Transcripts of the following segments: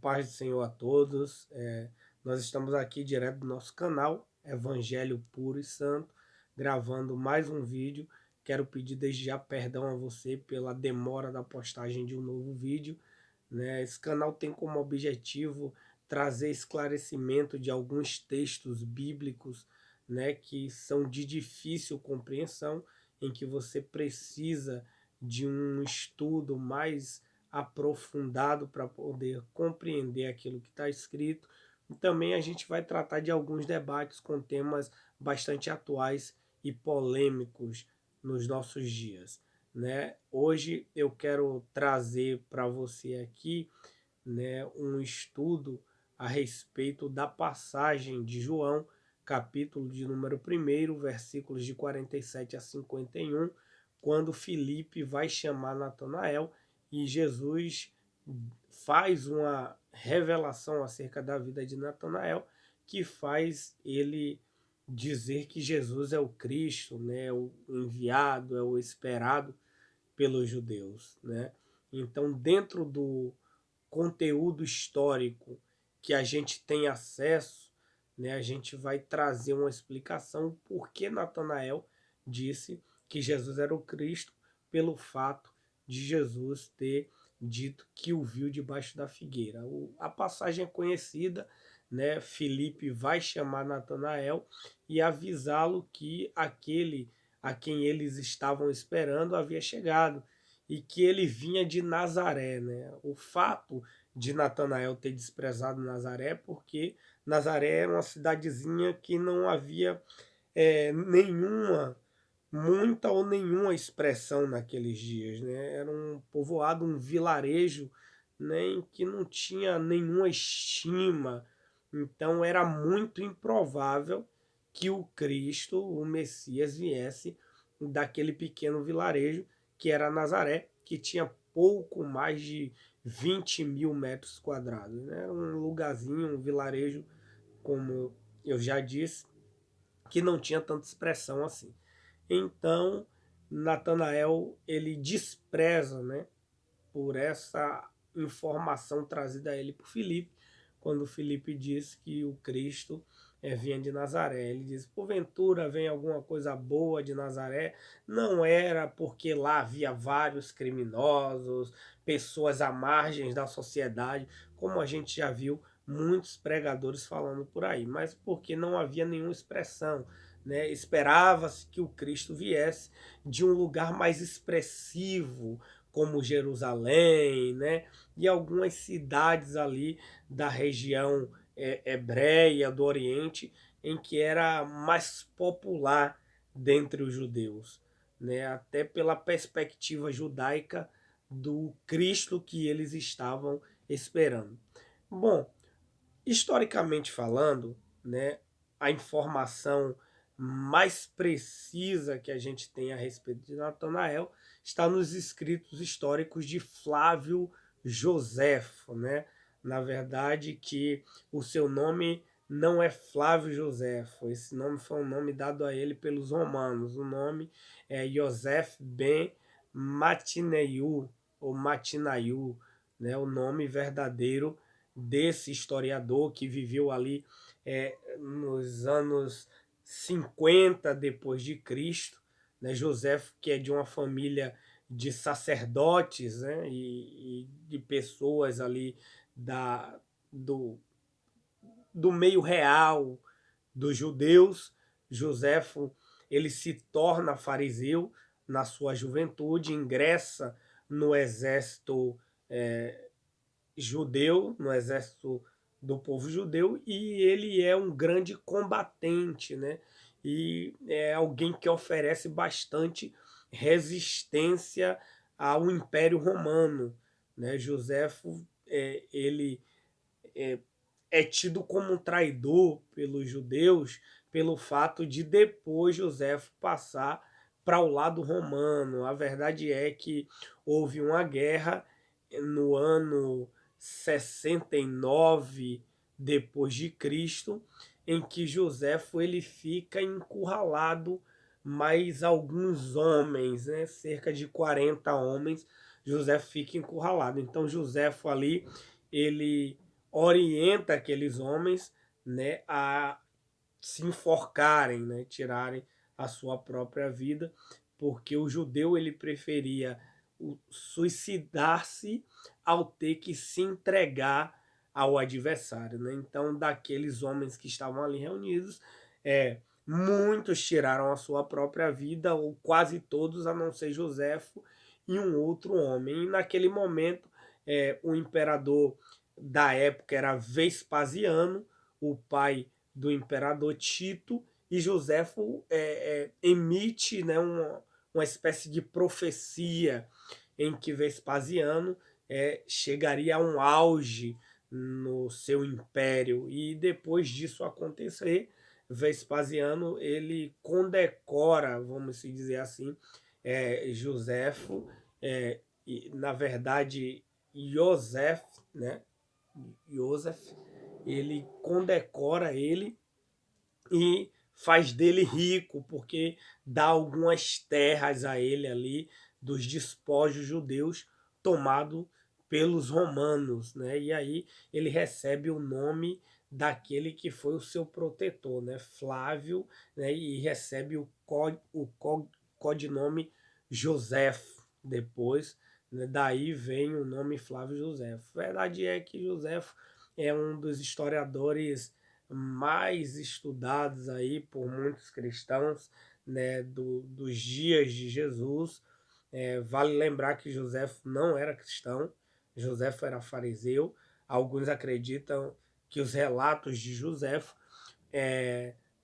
paz do Senhor a todos. Nós estamos aqui direto do nosso canal, Evangelho Puro e Santo, gravando mais um vídeo. Quero pedir desde já perdão a você pela demora da postagem de um novo vídeo, né? Esse canal tem como objetivo trazer esclarecimento de alguns textos bíblicos, né, que são de difícil compreensão, em que você precisa de um estudo mais aprofundado para poder compreender aquilo que está escrito. E também a gente vai tratar de alguns debates com temas bastante atuais e polêmicos nos nossos dias, né? Hoje eu quero trazer para você aqui, né, um estudo a respeito da passagem de João, capítulo de número 1, versículos de 47 a 51, quando Filipe vai chamar Natanael e Jesus faz uma revelação acerca da vida de Natanael que faz ele dizer que Jesus é o Cristo, né, o enviado, é o esperado pelos judeus, né? Então, dentro do conteúdo histórico que a gente tem acesso, né, a gente vai trazer uma explicação por que Natanael disse que Jesus era o Cristo, pelo fato de Jesus ter dito que o viu debaixo da figueira. A passagem é conhecida, né? Filipe vai chamar Natanael e avisá-lo que aquele a quem eles estavam esperando havia chegado e que ele vinha de Nazaré, né? O fato de Natanael ter desprezado Nazaré porque Nazaré era uma cidadezinha que não havia muita ou nenhuma expressão naqueles dias, né? Era um povoado, um vilarejo, né, em que não tinha nenhuma estima. Então era muito improvável que o Cristo, o Messias, viesse daquele pequeno vilarejo que era Nazaré, que tinha pouco mais de 20 mil metros quadrados, né? Era um lugarzinho, um vilarejo, como eu já disse, que não tinha tanta expressão assim. Então, Natanael ele despreza, né, por essa informação trazida a ele por Filipe, quando Filipe diz que o Cristo vinha de Nazaré. Ele diz: porventura vem alguma coisa boa de Nazaré? Não era porque lá havia vários criminosos, pessoas à margem da sociedade, como a gente já viu muitos pregadores falando por aí, mas porque não havia nenhuma expressão, né? Esperava-se que o Cristo viesse de um lugar mais expressivo, como Jerusalém, né? E algumas cidades ali da região hebreia do Oriente, em que era mais popular dentre os judeus, né? Até pela perspectiva judaica do Cristo que eles estavam esperando. Bom, historicamente falando, né, a informação mais precisa que a gente tem a respeito de Natanael está nos escritos históricos de Flávio Joséfo, né? Na verdade, que o seu nome não é Flávio Joséfo, esse nome foi um nome dado a ele pelos romanos. O nome é Yosef ben Matineiu, ou Matinaiu, né? O nome verdadeiro desse historiador que viveu ali nos anos 50 depois de Cristo, né? José, que é de uma família de sacerdotes, né? E de pessoas ali da, do, do meio real dos judeus. Joséfo, ele se torna fariseu na sua juventude, ingressa no exército judeu, no exército do povo judeu, e ele é um grande combatente, né? E é alguém que oferece bastante resistência ao Império Romano, né? Joséfo, ele é tido como um traidor pelos judeus pelo fato de depois Joséfo passar para o lado romano. A verdade é que houve uma guerra no ano 69 depois de Cristo, em que Joséfo ele fica encurralado mais alguns homens, né? Cerca de 40 homens, José fica encurralado. Então Joséfo ali ele orienta aqueles homens, né, a se enforcarem, né, tirarem a sua própria vida, porque o judeu ele preferia suicidar-se ao ter que se entregar ao adversário, né? Então, daqueles homens que estavam ali reunidos, muitos tiraram a sua própria vida, ou quase todos, a não ser Joséfo e um outro homem. E naquele momento, o imperador da época era Vespasiano, o pai do imperador Tito, e Joséfo emite, né, uma espécie de profecia em que Vespasiano chegaria a um auge no seu império, e depois disso acontecer, Vespasiano ele condecora, vamos dizer assim, Joséfo, e, na verdade, José, né? Joseph, ele condecora ele e faz dele rico, porque dá algumas terras a ele ali dos despojos judeus tomado pelos romanos, né? E aí ele recebe o nome daquele que foi o seu protetor, né? Flávio, né? E recebe codinome José depois, né? Daí vem o nome Flávio José. A verdade é que José é um dos historiadores mais estudados aí por muitos cristãos, né, dos dias de Jesus. Vale lembrar que José não era cristão, José era fariseu. Alguns acreditam que os relatos de José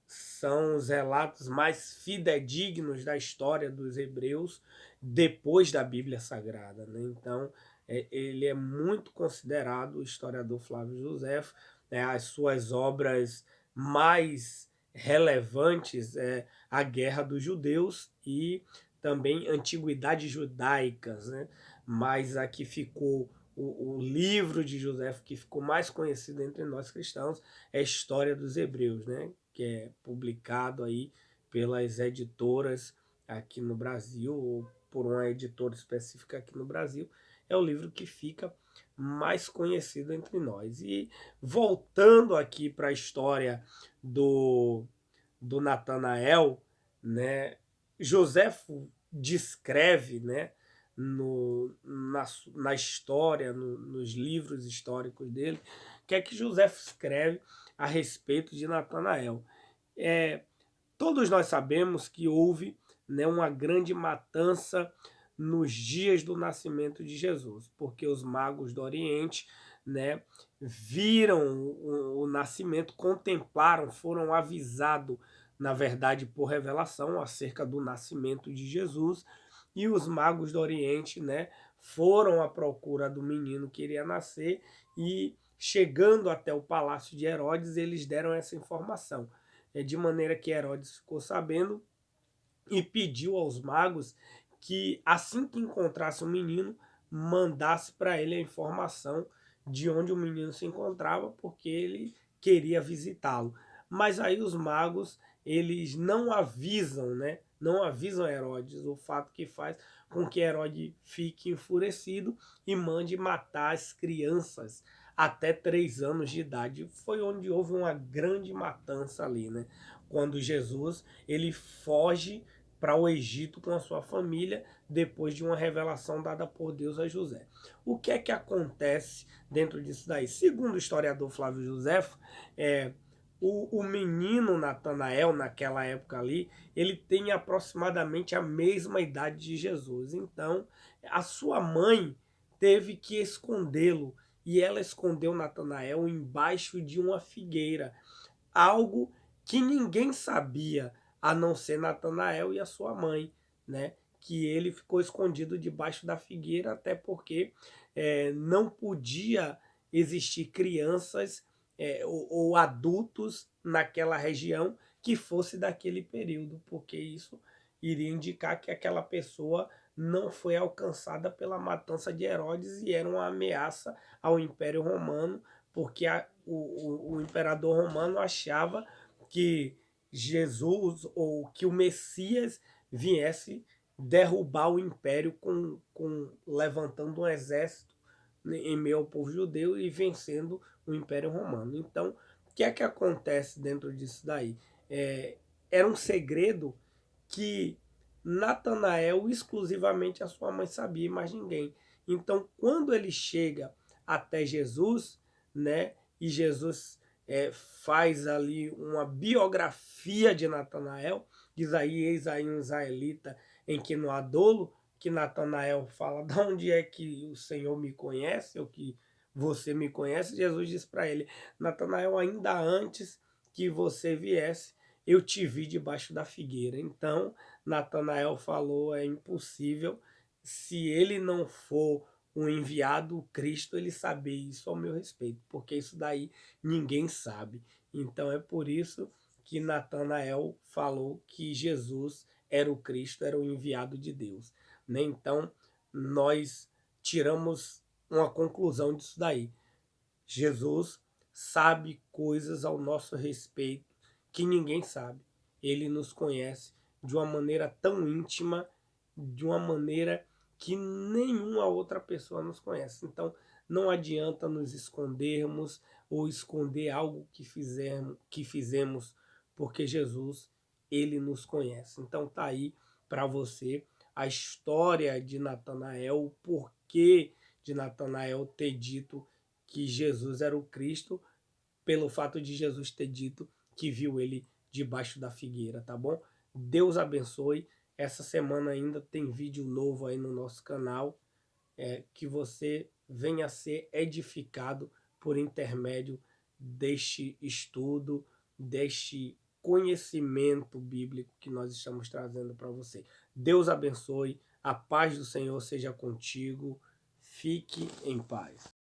são os relatos mais fidedignos da história dos hebreus depois da Bíblia Sagrada, né? Então, ele é muito considerado o historiador Flávio José, né? As suas obras mais relevantes é a Guerra dos Judeus e também Antiguidades Judaicas, né? Mas a que ficou o livro de José que ficou mais conhecido entre nós cristãos é a História dos Hebreus, né? Que é publicado aí pelas editoras aqui no Brasil, ou por uma editora específica aqui no Brasil. É o livro que fica mais conhecido entre nós. E voltando aqui para a história do Natanael, né? Joséfo descreve, né, na história, nos livros históricos dele, que é que Joséfo escreve a respeito de Natanael. Todos nós sabemos que houve, né, uma grande matança nos dias do nascimento de Jesus, porque os magos do Oriente, né, viram o nascimento, contemplaram, foram avisados, na verdade, por revelação, acerca do nascimento de Jesus, e os magos do Oriente, né, foram à procura do menino que iria nascer, e chegando até o palácio de Herodes, eles deram essa informação. De maneira que Herodes ficou sabendo e pediu aos magos que, assim que encontrasse o menino, mandasse para ele a informação de onde o menino se encontrava, porque ele queria visitá-lo. Mas aí os magos, eles não avisam, né? Não avisam Herodes, o fato que faz com que Herodes fique enfurecido e mande matar as crianças até 3 anos de idade. Foi onde houve uma grande matança ali, né? Quando Jesus ele foge para o Egito com a sua família depois de uma revelação dada por Deus a José. O que é que acontece dentro disso daí? Segundo o historiador Flávio Josefo, o menino Natanael, naquela época ali, ele tem aproximadamente a mesma idade de Jesus. Então, a sua mãe teve que escondê-lo, e ela escondeu Natanael embaixo de uma figueira, algo que ninguém sabia, a não ser Natanael e a sua mãe, né? Que ele ficou escondido debaixo da figueira, até porque não podia existir crianças ou adultos naquela região que fosse daquele período, porque isso iria indicar que aquela pessoa não foi alcançada pela matança de Herodes e era uma ameaça ao Império Romano, porque o imperador romano achava que Jesus ou que o Messias viesse derrubar o império levantando um exército em meio ao povo judeu e vencendo o Império Romano. Então, o que é que acontece dentro disso daí? Era um segredo que Natanael, exclusivamente a sua mãe sabia, mais ninguém. Então, quando ele chega até Jesus, né, e Jesus faz ali uma biografia de Natanael, diz aí, eis aí um israelita em que não há dolo, que Natanael fala, de onde é que o Senhor me conhece, ou que você me conhece? Jesus diz para ele, Natanael, ainda antes que você viesse, eu te vi debaixo da figueira. Então, Natanael falou, é impossível, se ele não for o enviado, o Cristo, ele saber isso ao meu respeito, porque isso daí ninguém sabe. Então é por isso que Natanael falou que Jesus era o Cristo, era o enviado de Deus. Né? Então nós tiramos uma conclusão disso daí. Jesus sabe coisas ao nosso respeito que ninguém sabe. Ele nos conhece de uma maneira tão íntima, de uma maneira que nenhuma outra pessoa nos conhece. Então, não adianta nos escondermos ou esconder algo que fizemos, porque Jesus, ele nos conhece. Então, tá aí para você a história de Natanael, o porquê de Natanael ter dito que Jesus era o Cristo, pelo fato de Jesus ter dito que viu ele debaixo da figueira, tá bom? Deus abençoe. Essa semana ainda tem vídeo novo aí no nosso canal. Que você venha a ser edificado por intermédio deste estudo, deste conhecimento bíblico que nós estamos trazendo para você. Deus abençoe, a paz do Senhor seja contigo, fique em paz.